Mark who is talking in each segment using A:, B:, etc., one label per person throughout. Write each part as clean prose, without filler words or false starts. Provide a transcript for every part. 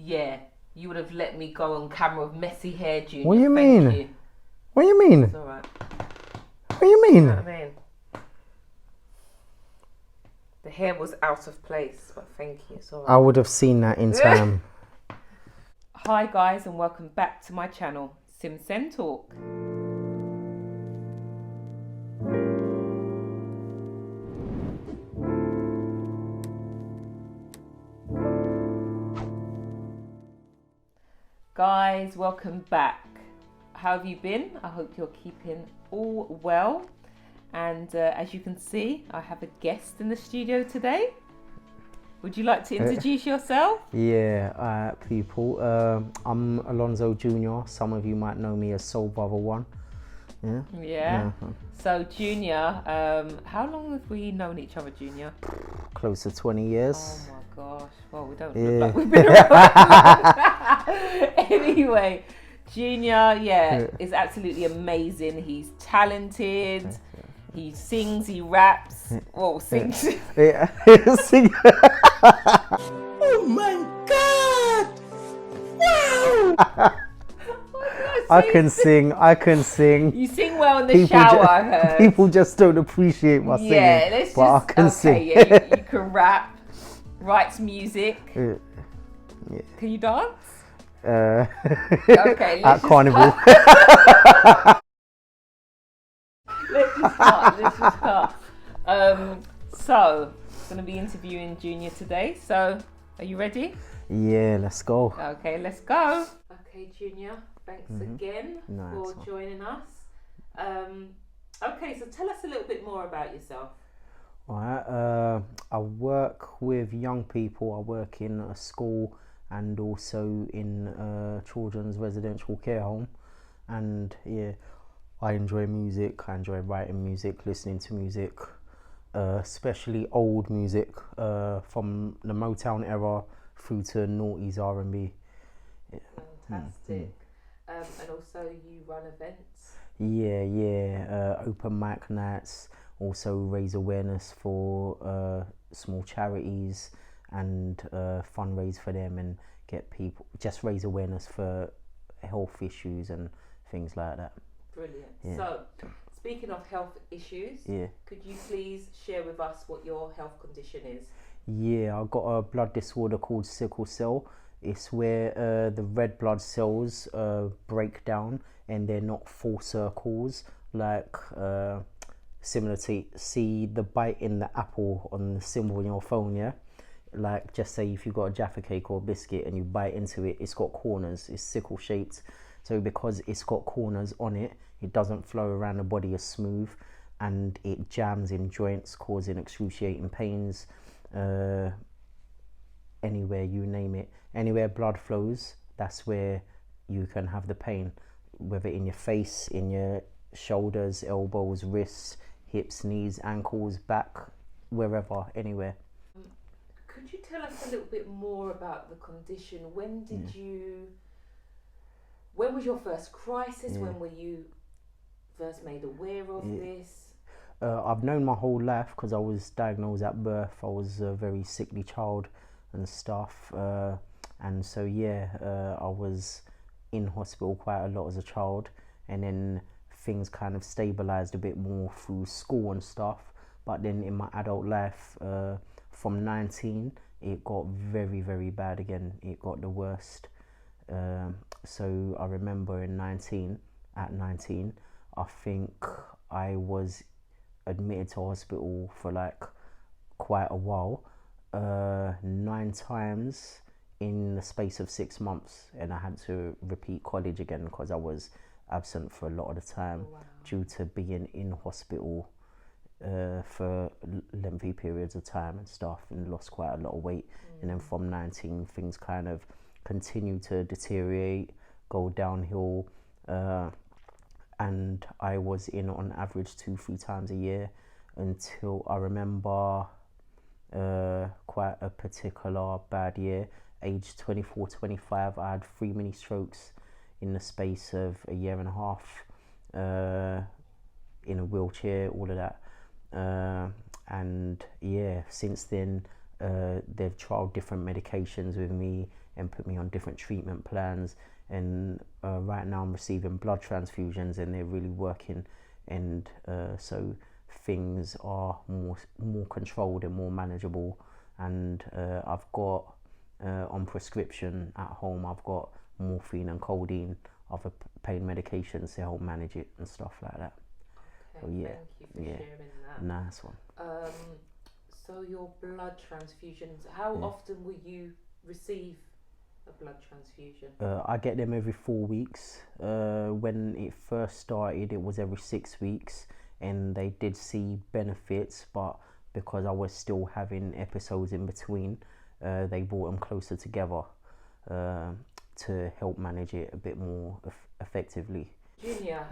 A: Yeah, you would have let me go on camera with messy hair, Junior.
B: What do you
A: Thank
B: mean?
A: you.
B: What do you mean?
A: It's alright.
B: What do you
A: You
B: mean?
A: know what I mean? The hair was out of place, but thank you. It's alright.
B: I would have seen that in time.
A: Hi guys, and welcome back to my channel, Simsen Talk. Guys, welcome back. How have you been? I hope you're keeping all well. And as you can see, I have a guest in the studio today. Would you like to introduce yourself?
B: Yeah, people. I'm Alonzo Jr. Some of you might know me as Soul Brother One.
A: Yeah. So, Junior, how long have we known each other, Junior?
B: Close to 20 years.
A: Oh my gosh. Well, we don't look like we've been around. Anyway, Junior, is absolutely amazing. He's talented. He sings, he raps. Well, sings.
B: Yeah. Sing.
C: Oh my God! Wow!
B: I can sing.
A: You sing well in the shower, I heard.
B: People just don't appreciate my singing.
A: Yeah, let's
B: but
A: just.
B: I can sing.
A: Yeah, you can rap, writes music.
B: Yeah.
A: Can you dance?
B: Okay, at carnival.
A: Let's just cut. So, I'm going to be interviewing Junior today. So, are you ready?
B: Yeah, let's go.
A: Okay, let's go. Okay, Junior, thanks again
B: No,
A: for joining us. Okay, so tell us a little bit more about yourself.
B: Alright, I work with young people. I work in a school and also in a children's residential care home. And yeah, I enjoy music. I enjoy writing music, listening to music, especially old music from the Motown era through to noughties R&B.
A: Fantastic. And also you run events?
B: Yeah. Open mic nights. Also raise awareness for small charities and fundraise for them and get people, just raise awareness for health issues and things like that.
A: Brilliant.
B: Yeah.
A: So, speaking of health issues, could you please share with us what your health condition is?
B: Yeah, I've got a blood disorder called sickle cell. It's where the red blood cells break down and they're not full circles, like similar to see the bite in the apple on the symbol on your phone, yeah? Like, just say if you've got a Jaffa cake or a biscuit and you bite into it, it's got corners, it's sickle shaped. So because it's got corners on it, it doesn't flow around the body as smooth and it jams in joints, causing excruciating pains. Anywhere, you name it, anywhere blood flows, that's where you can have the pain, whether in your face, in your shoulders, elbows, wrists, hips, knees, ankles, back, wherever, anywhere.
A: Could you tell us a little bit more about the condition? When was your first crisis? When were you first made aware of this?
B: I've known my whole life because I was diagnosed at birth. I was a very sickly child and stuff. And so, I was in hospital quite a lot as a child. And then things kind of stabilized a bit more through school and stuff. But then in my adult life, from 19, it got very, very bad again. It got the worst. So I remember at 19, I think I was admitted to hospital for like quite a while, 9 times in the space of 6 months, and I had to repeat college again because I was absent for a lot of the time due to being in hospital for lengthy periods of time and stuff, and lost quite a lot of weight. And then from 19, things kind of continue to deteriorate, go downhill, and I was in on average 2-3 times a year until I remember quite a particular bad year, age 24-25. I had 3 mini strokes in the space of a year and a half, in a wheelchair, all of that. And yeah, since then they've tried different medications with me and put me on different treatment plans, and right now I'm receiving blood transfusions and they're really working, and so things are more controlled and more manageable. And I've got on prescription at home, I've got morphine and codeine, other pain medications to help manage it and stuff like that.
A: Okay,
B: So yeah,
A: thank you for sharing that.
B: Nice one.
A: So your blood transfusions, how often will you receive a blood transfusion?
B: I get them every 4 weeks. When it first started, it was every 6 weeks, and they did see benefits, but because I was still having episodes in between, they brought them closer together to help manage it a bit more effectively.
A: Junior,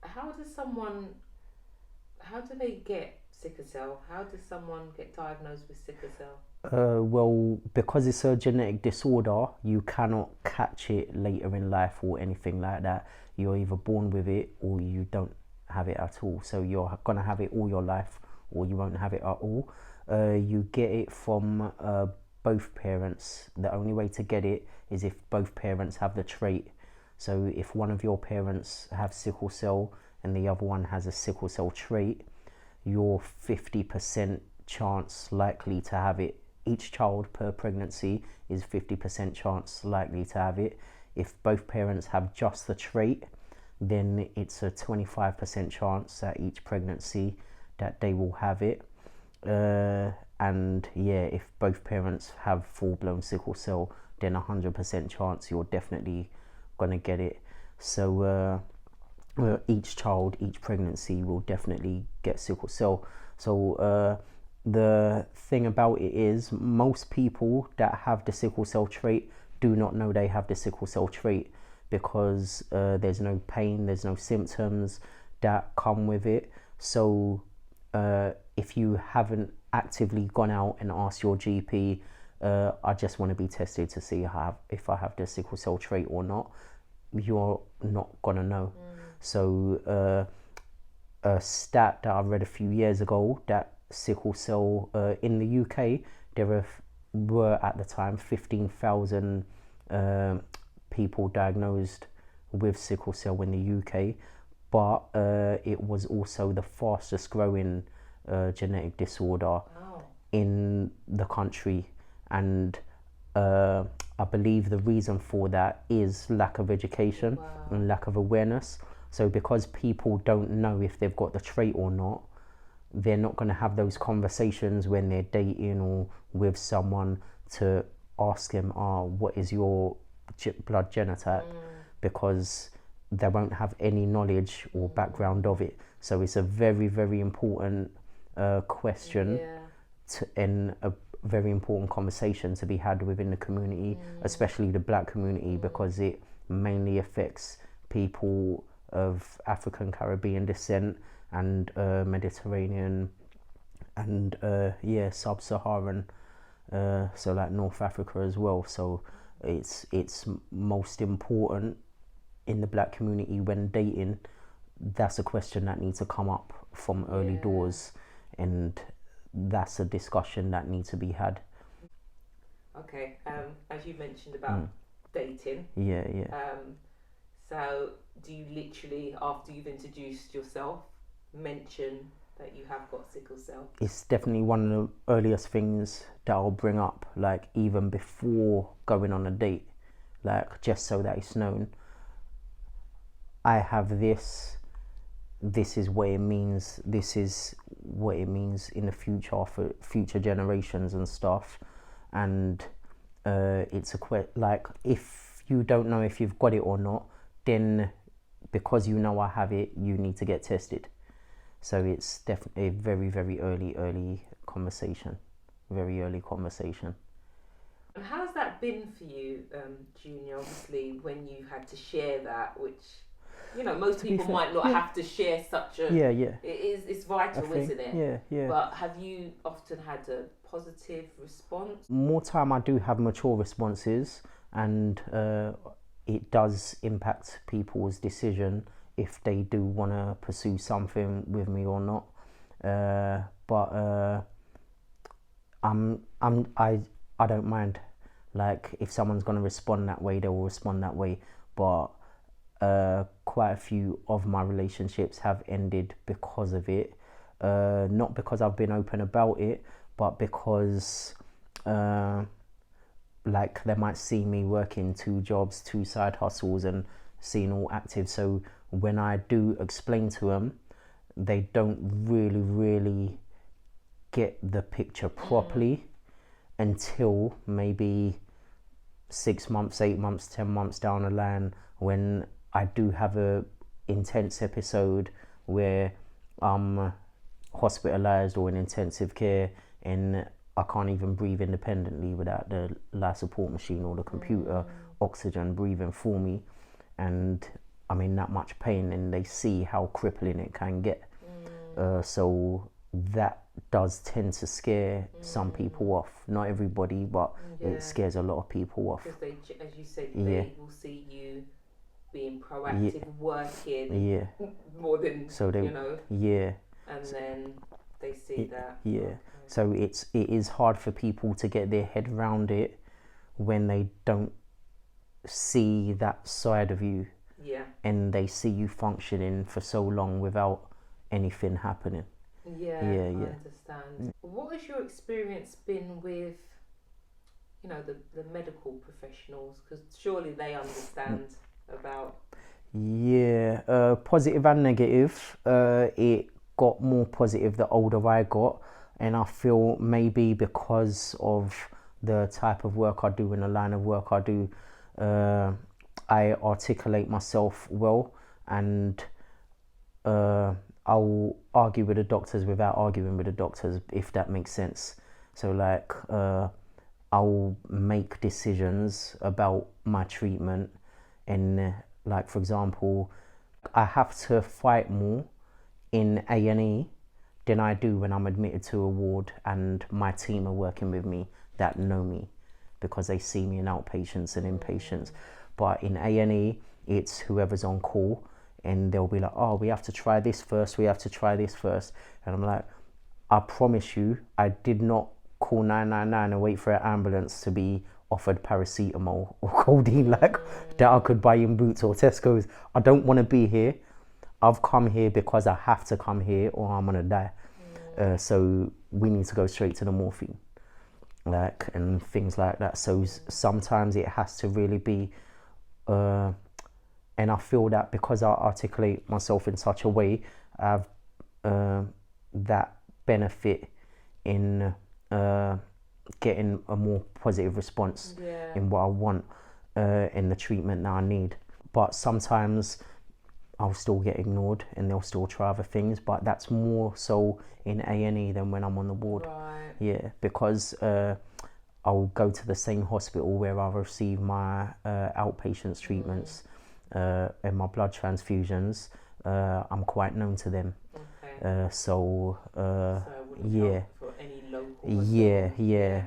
A: how do they get sickle cell? How does someone get diagnosed with sickle cell?
B: Well, because it's a genetic disorder, you cannot catch it later in life or anything like that. You're either born with it or you don't have it at all. So you're gonna have it all your life, or you won't have it at all. You get it from both parents. The only way to get it is if both parents have the trait. So if one of your parents have sickle cell and the other one has a sickle cell trait, you're 50% chance likely to have it. Each child per pregnancy is 50% chance likely to have it. If both parents have just the trait, then it's a 25% chance at each pregnancy that they will have it. And yeah, if both parents have full-blown sickle cell, then 100% chance you're definitely gonna get it. So each child, each pregnancy will definitely get sickle cell. So the thing about it is, most people that have the sickle cell trait do not know they have the sickle cell trait, because there's no pain, there's no symptoms that come with it. So if you haven't actively gone out and asked your GP, I just want to be tested to see if I have the sickle cell trait or not, you're not gonna know. So a stat that I read a few years ago, that sickle cell in the UK, there were at the time 15,000 people diagnosed with sickle cell in the UK, but it was also the fastest growing genetic disorder in the country. And I believe the reason for that is lack of education and lack of awareness. So because people don't know if they've got the trait or not, they're not going to have those conversations when they're dating or with someone to ask them, what is your blood genotype? Because they won't have any knowledge or background of it. So it's a very, very important question and a very important conversation to be had within the community, especially the black community, because it mainly affects people of African Caribbean descent and Mediterranean and sub-Saharan, so like North Africa as well. So it's most important in the black community when dating. That's a question that needs to come up from early doors, and that's a discussion that needs to be had.
A: Okay, as you mentioned about dating. So do you literally, after you've introduced yourself, mention that you have got sickle cell?
B: It's definitely one of the earliest things that I'll bring up, like even before going on a date, like just so that it's known. I have this is what it means, this is what it means in the future for future generations and stuff. And it's like, if you don't know if you've got it or not, then because you know I have it, you need to get tested. So it's definitely a very, very early conversation, very early conversation.
A: And how's that been for you, Junior, obviously, when you had to share that, which, you know, most people might not have to share such a... It's vital, isn't it? But have you often had a positive response?
B: More time I do have mature responses, and it does impact people's decision if they do want to pursue something with me or not. But I don't mind. Like, if someone's gonna respond that way, they will respond that way. But quite a few of my relationships have ended because of it. Not because I've been open about it, but because like, they might see me working 2 jobs, 2 side hustles, and seeing all active. So when I do explain to them, they don't really get the picture properly until maybe 6 months, 8 months, 10 months down the line, when I do have a intense episode where I'm hospitalized or in intensive care and I can't even breathe independently without the life support machine or the computer oxygen breathing for me, and I'm in that much pain, and they see how crippling it can get. So that does tend to scare some people off. Not everybody, but it scares a lot of people off.
A: Because they, as you said, they will see you being proactive, working more than, so they, and then they see that.
B: So it is hard for people to get their head around it when they don't see that side of you. And they see you functioning for so long without anything happening.
A: I understand. What has your experience been with, the medical professionals? Because surely they understand about...
B: Positive and negative. It got more positive the older I got, and I feel maybe because of the type of work I do and the line of work I do, I articulate myself well, and I'll argue with the doctors without arguing with the doctors, if that makes sense. So like, I'll make decisions about my treatment, and like, for example, I have to fight more in A&E than I do when I'm admitted to a ward and my team are working with me that know me, because they see me in outpatients and inpatients. But in A&E, it's whoever's on call, and they'll be like, oh, we have to try this first, and I'm like, I promise you, I did not call 999 and wait for an ambulance to be offered paracetamol or codeine like that I could buy in Boots or Tesco's. I don't want to be here. I've come here because I have to come here or I'm gonna die. So we need to go straight to the morphine, like, and things like that. So sometimes it has to really be, and I feel that because I articulate myself in such a way, I have that benefit in getting a more positive response in what I want, in the treatment that I need. But sometimes I'll still get ignored and they'll still try other things, but that's more so in A&E than when I'm on the ward. Because I'll go to the same hospital where I receive my outpatients treatments and my blood transfusions. I'm quite known to them. So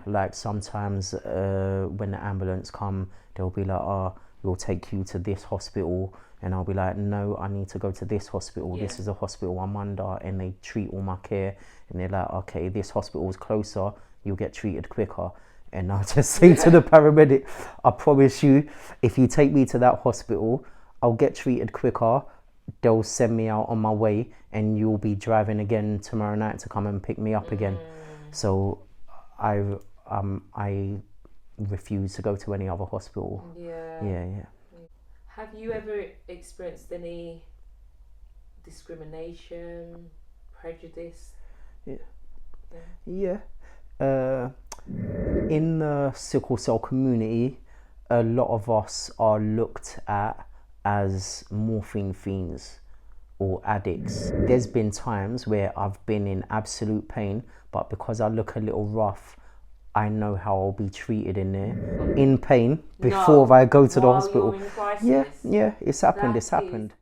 B: like sometimes when the ambulance come, they'll be like, oh, we'll take you to this hospital, and I'll be like, no, I need to go to this hospital. This is a hospital I'm under, and they treat all my care, and they're like, okay, this hospital is closer, you'll get treated quicker. And I'll just say to the paramedic, I promise you, if you take me to that hospital, I'll get treated quicker. They'll send me out on my way, and you'll be driving again tomorrow night to come and pick me up again. So I refuse to go to any other hospital.
A: Have you ever experienced any discrimination, prejudice?
B: In the sickle cell community, a lot of us are looked at as morphine fiends or addicts. There's been times where I've been in absolute pain, but because I look a little rough, I know how I'll be treated in there, in pain, before I go to the hospital.
A: You're in crisis.
B: It's happened.